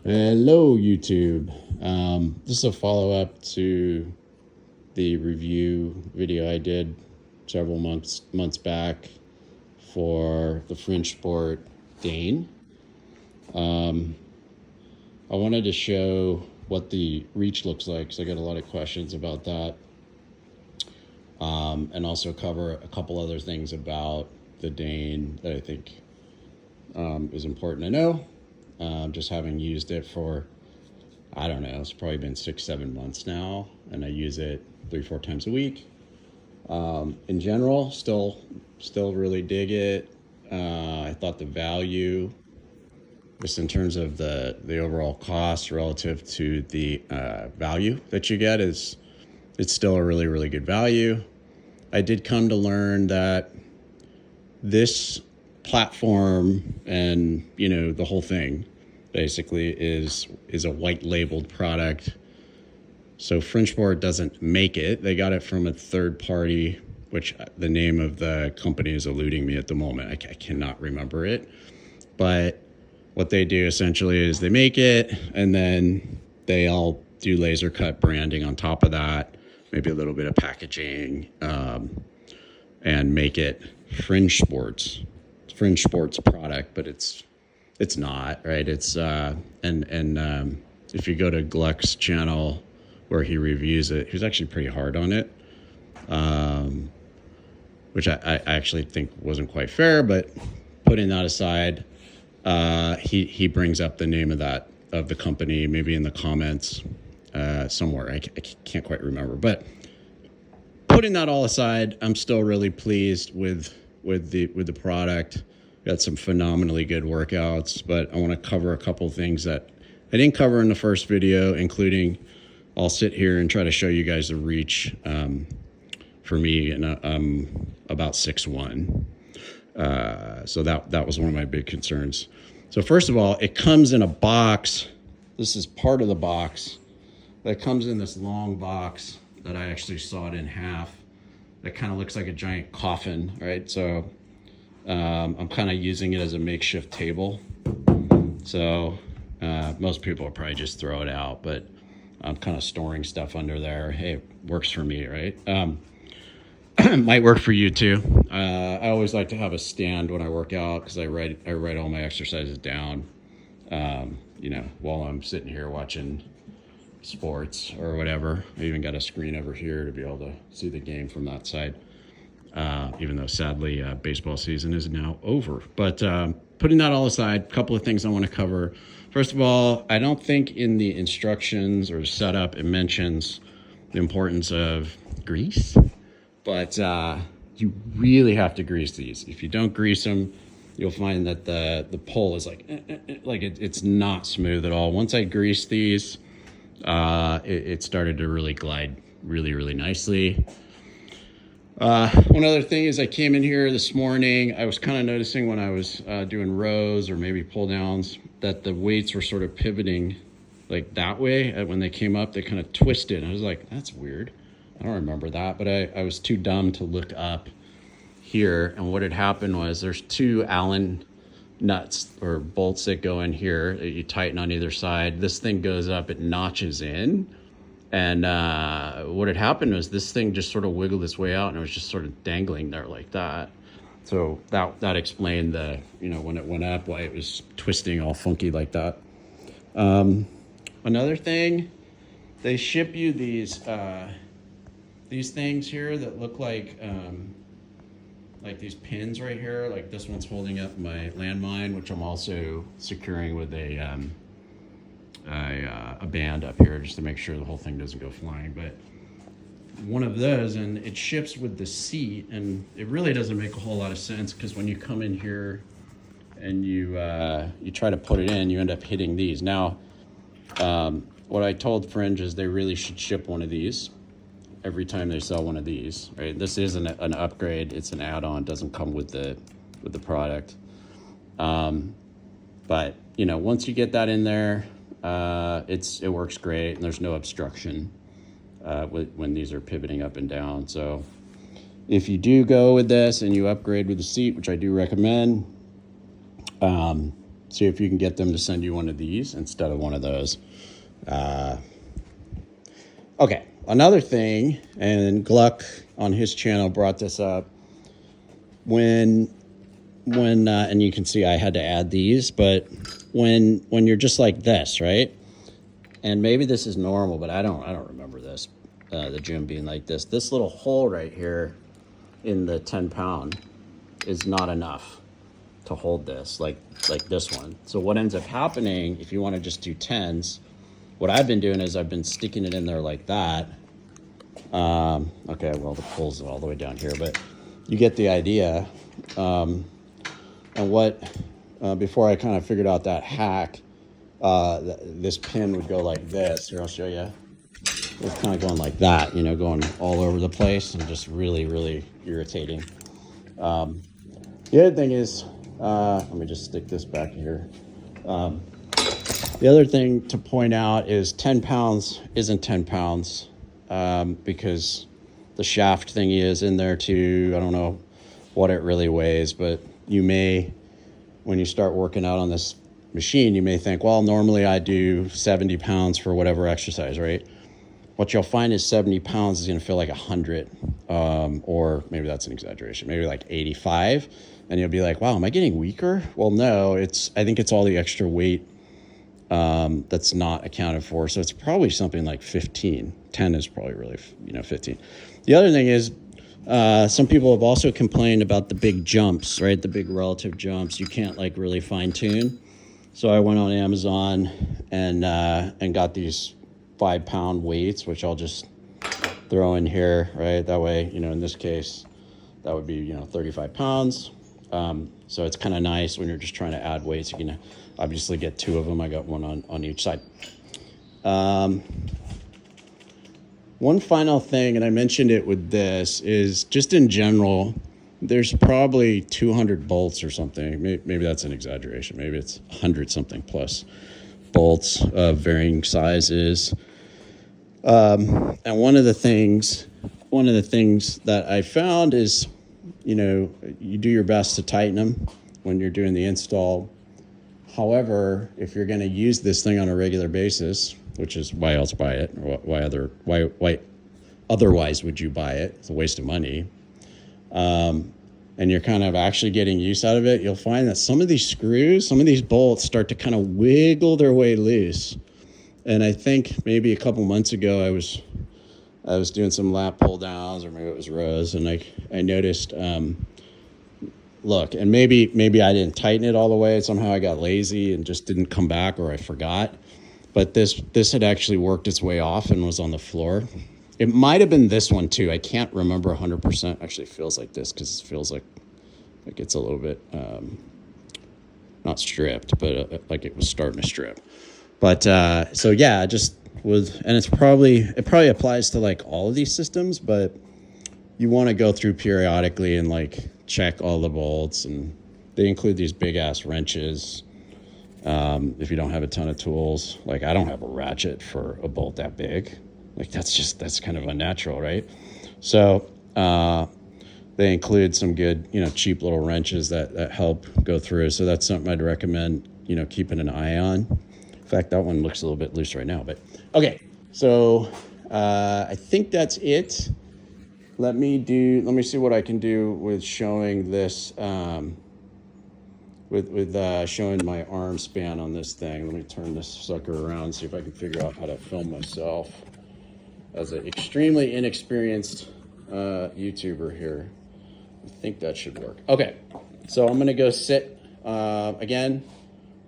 Hello, YouTube. This is a follow-up to the review video I did several months back for the Fringe Sport Dane. I wanted to show what the reach looks like because I got a lot of questions about that, and also cover a couple other things about the Dane that I think is important to know. Just having used it for, I don't know, it's probably been 6-7 months now, and I use it 3-4 times a week. In general, still really dig it. I thought the value, just in terms of the overall cost relative to the value that you get, it's still a really, really good value. I did come to learn that this platform and the whole thing basically is a white labeled product. So Fringe Sport doesn't make it. They got it from a third party, which the name of the company is eluding me at the moment. I cannot remember it. But what they do essentially is they make it, and then they all do laser cut branding on top of that, maybe a little bit of packaging, and make it Fringe Sports product, but it's not, right? It's and if you go to Gluck's channel where he reviews it, he's actually pretty hard on it, which I actually think wasn't quite fair. But putting that aside, he brings up the name of the company, maybe in the comments somewhere. I can't quite remember, but putting that all aside, I'm still really pleased with the product. Got some phenomenally good workouts, but I want to cover a couple things that I didn't cover in the first video, including I'll sit here and try to show you guys the reach for me, and I'm about 6'1". So that was one of my big concerns. So first of all, it comes in a box. This is part of the box that comes in this long box that I actually sawed in half. That kind of looks like a giant coffin, right? So I'm kind of using it as a makeshift table. So most people will probably just throw it out, but I'm kind of storing stuff under there. Hey, it works for me, right? Might work for you too. I always like to have a stand when I work out because I write all my exercises down, while I'm sitting here watching sports or whatever. I even got a screen over here to be able to see the game from that side. Even though sadly baseball season is now over. But putting that all aside, a couple of things I want to cover. First of all, I don't think in the instructions or setup it mentions the importance of grease, but you really have to grease these. If you don't grease them, you'll find that the pull is it's not smooth at all. Once I greased these, it started to really glide really, really nicely. One other thing is I came in here this morning, I was kind of noticing when I was doing rows or maybe pull downs that the weights were sort of pivoting like that way. When they came up, they kind of twisted. I was like, that's weird. I don't remember that, but I was too dumb to look up here. And what had happened was there's 2 Allen nuts or bolts that go in here that you tighten on either side. This thing goes up, it notches in. And what had happened was this thing just sort of wiggled its way out, and it was just sort of dangling there like that. So that explained when it went up, why it was twisting all funky like that. Another thing, they ship you these things here that look like these pins right here. Like this one's holding up my landmine, which I'm also securing with a band up here just to make sure the whole thing doesn't go flying. But one of those, and it ships with the seat, and it really doesn't make a whole lot of sense because when you come in here and you try to put it in, you end up hitting these. Now, what I told Fringe is they really should ship one of these every time they sell one of these, right? This isn't an upgrade, it's an add-on, it doesn't come with the product. But once you get that in there, it works great, and there's no obstruction when these are pivoting up and down. So if you do go with this and you upgrade with the seat, which I do recommend, See if you can get them to send you one of these instead of one of those. Okay, another thing, and Gluck on his channel brought this up, when and you can see I had to add these, but when you're just like this, right? And maybe this is normal, but I don't remember this, the gym being like this. This little hole right here in the 10-pound is not enough to hold this like this one. So what ends up happening if you want to just do 10s, what I've been doing is I've been sticking it in there like that. Okay, well, the pull's all the way down here, but you get the idea. And what, before I kind of figured out that hack, this pin would go like this. Here, I'll show you. It's kind of going like that, you know, going all over the place and just really, really irritating. The other thing is, let me just stick this back here. The other thing to point out is 10 pounds isn't 10 pounds because the shaft thingy is in there too. I don't know what it really weighs, but you may, when you start working out on this machine, you may think, well, normally I do 70 pounds for whatever exercise, right? What you'll find is 70 pounds is going to feel like 100, or maybe that's an exaggeration, maybe like 85. And you'll be like, wow, am I getting weaker? Well, no, I think it's all the extra weight that's not accounted for. So it's probably something like 15. 10 is probably really, 15. The other thing is, some people have also complained about the big jumps, right? The big relative jumps. You can't like really fine tune. So I went on Amazon and got these 5-pound weights, which I'll just throw in here, right? That way, in this case, that would be, 35 pounds. So it's kind of nice when you're just trying to add weights. You can obviously get 2 of them. I got one on each side. One final thing, and I mentioned it with this, is just in general, there's probably 200 bolts or something. Maybe that's an exaggeration. Maybe it's 100 something plus bolts of varying sizes. And one of the things that I found is, you do your best to tighten them when you're doing the install. However, if you're going to use this thing on a regular basis, which is why else buy it, or why otherwise would you buy it? It's a waste of money. And you're kind of actually getting use out of it, you'll find that some of these screws, some of these bolts start to kind of wiggle their way loose. And I think maybe a couple months ago, I was doing some lat pull downs, or maybe it was rows, and I noticed, look, and maybe I didn't tighten it all the way. Somehow I got lazy and just didn't come back, or I forgot. But this had actually worked its way off and was on the floor. It might have been this one too. I can't remember 100%. Actually, it feels like this because it feels like it's a little bit not stripped, but like it was starting to strip. But so yeah, just with, and it probably applies to like all of these systems, but you want to go through periodically and like check all the bolts, and they include these big ass wrenches. If you don't have a ton of tools, like I don't have a ratchet for a bolt that big. Like that's kind of unnatural, right? So they include some good, cheap little wrenches that help go through. So that's something I'd recommend, keeping an eye on. In fact, that one looks a little bit loose right now, but okay. So I think that's it. Let me see what I can do with showing this, with showing my arm span on this thing. Let me turn this sucker around, see if I can figure out how to film myself as an extremely inexperienced YouTuber here. I think that should work. Okay, so I'm gonna go sit, again,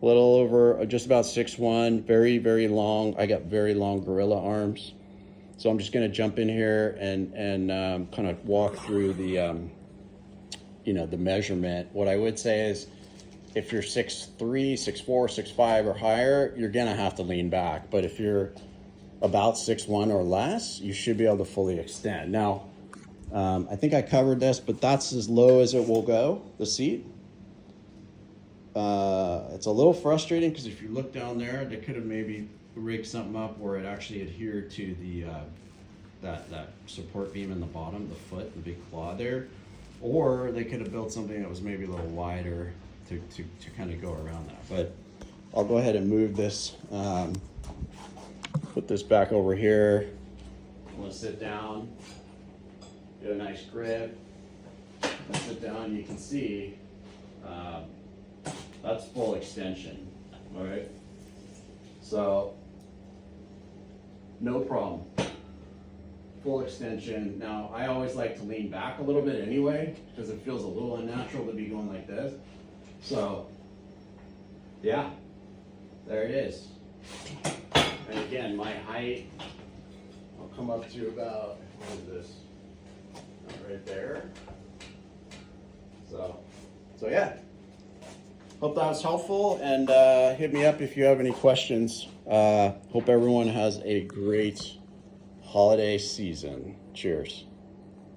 a little over, just about 6'1", very, very long. I got very long gorilla arms. So I'm just gonna jump in here and kind of walk through the, the measurement. What I would say is, if you're 6'3", 6'4", 6'5", or higher, you're gonna have to lean back. But if you're about 6'1" or less, you should be able to fully extend. Now, I think I covered this, but that's as low as it will go, the seat. It's a little frustrating because if you look down there, they could have maybe rigged something up where it actually adhered to the that support beam in the bottom, the foot, the big claw there. Or they could have built something that was maybe a little wider to kind of go around that. But I'll go ahead and move this, put this back over here. I'm gonna sit down, get a nice grip. Sit down, you can see that's full extension, all right? So, no problem. Full extension. Now, I always like to lean back a little bit anyway, because it feels a little unnatural to be going like this. So, yeah, there it is. And again, my height, I'll come up to about, what is this? Right there. So yeah, hope that was helpful, and hit me up if you have any questions. Hope everyone has a great holiday season. Cheers.